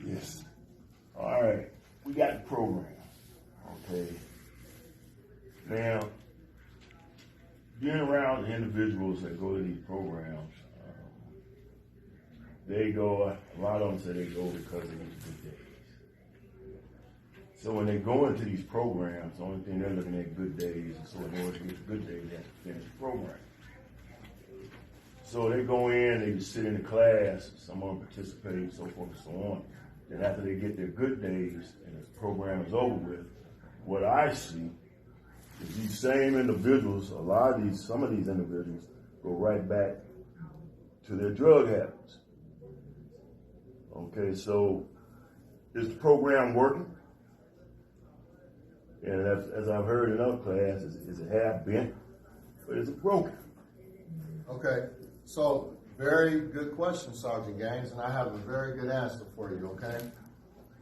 Yes. All right. We got the program. Okay. Now, being around the individuals that go to these programs, they go, a lot of them say they go because they get good days. So when they go into these programs, the only thing they're looking at good days, and so in order to get good days, they have to finish the program. So they go in, they just sit in the class, some of them participate, so forth and so on. Then after they get their good days and the program is over with, what I see is these same individuals, some of these individuals go right back to their drug habits. Okay, so is the program working? And as I've heard in other classes, is it half bent or is it broken? Okay, so very good question, Sergeant Gaines, and I have a very good answer for you, okay?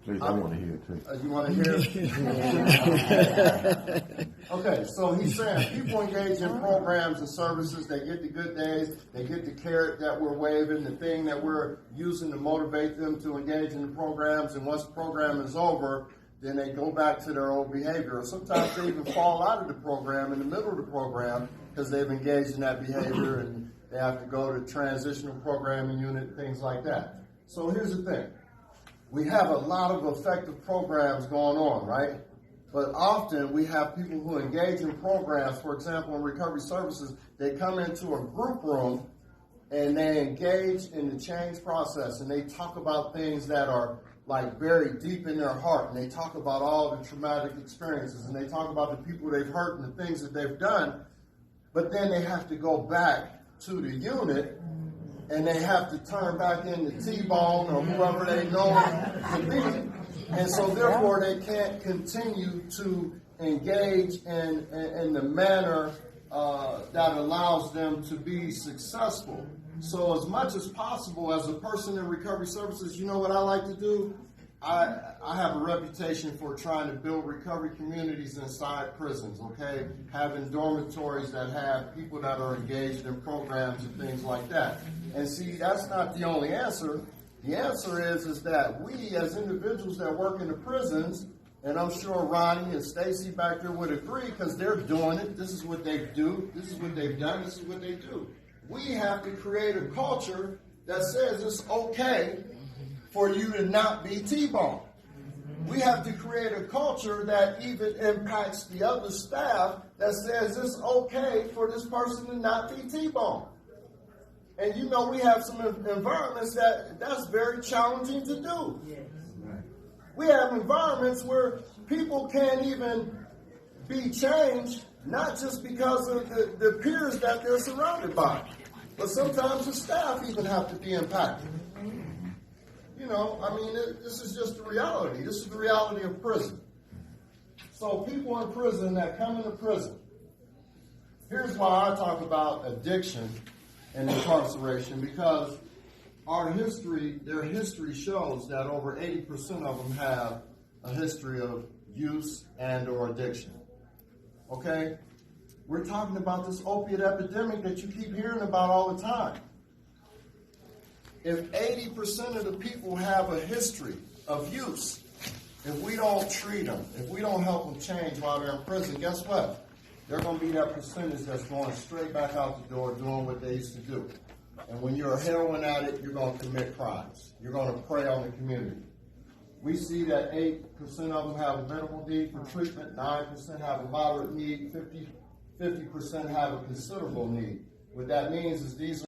Please, I want to hear it too. You want to hear it? Okay, so he's saying people engage in programs and services, they get the good days, they get the carrot that we're waving, the thing that we're using to motivate them to engage in the programs, and once the program is over, then they go back to their old behavior. Or sometimes they even fall out of the program in the middle of the program because they've engaged in that behavior and they have to go to transitional programming unit, things like that. So here's the thing. We have a lot of effective programs going on, right? But often we have people who engage in programs, for example, in recovery services, they come into a group room and they engage in the change process and they talk about things that are like very deep in their heart, and they talk about all the traumatic experiences and they talk about the people they've hurt and the things that they've done, but then they have to go back to the unit and they have to turn back into T-Bone or whoever they know to be. And so therefore they can't continue to engage in the manner that allows them to be successful. So as much as possible, as a person in recovery services, you know what I like to do? I have a reputation for trying to build recovery communities inside prisons, okay? Having dormitories that have people that are engaged in programs and things like that. And see, that's not the only answer. The answer is that we as individuals that work in the prisons, and I'm sure Ronnie and Stacy back there would agree because they're doing it. This is what they do. This is what they've done. This is what they do. We have to create a culture that says it's okay for you to not be T-boned. We have to create a culture that even impacts the other staff that says it's okay for this person to not be T-boned. And you know we have some environments that's very challenging to do. We have environments where people can't even be changed, not just because of the peers that they're surrounded by, but sometimes the staff even have to be impacted. You know, I mean, this is just the reality. This is the reality of prison. So people in prison that come into prison, here's why I talk about addiction and incarceration, because their history shows that over 80% of them have a history of use and or addiction. Okay? We're talking about this opiate epidemic that you keep hearing about all the time. If 80% of the people have a history of use, if we don't treat them, if we don't help them change while they're in prison, guess what? They're going to be that percentage that's going straight back out the door doing what they used to do. And when you're a heroin addict, you're going to commit crimes. You're going to prey on the community. We see that 8% of them have a minimal need for treatment, 9% have a moderate need, 50% have a considerable need. What that means is these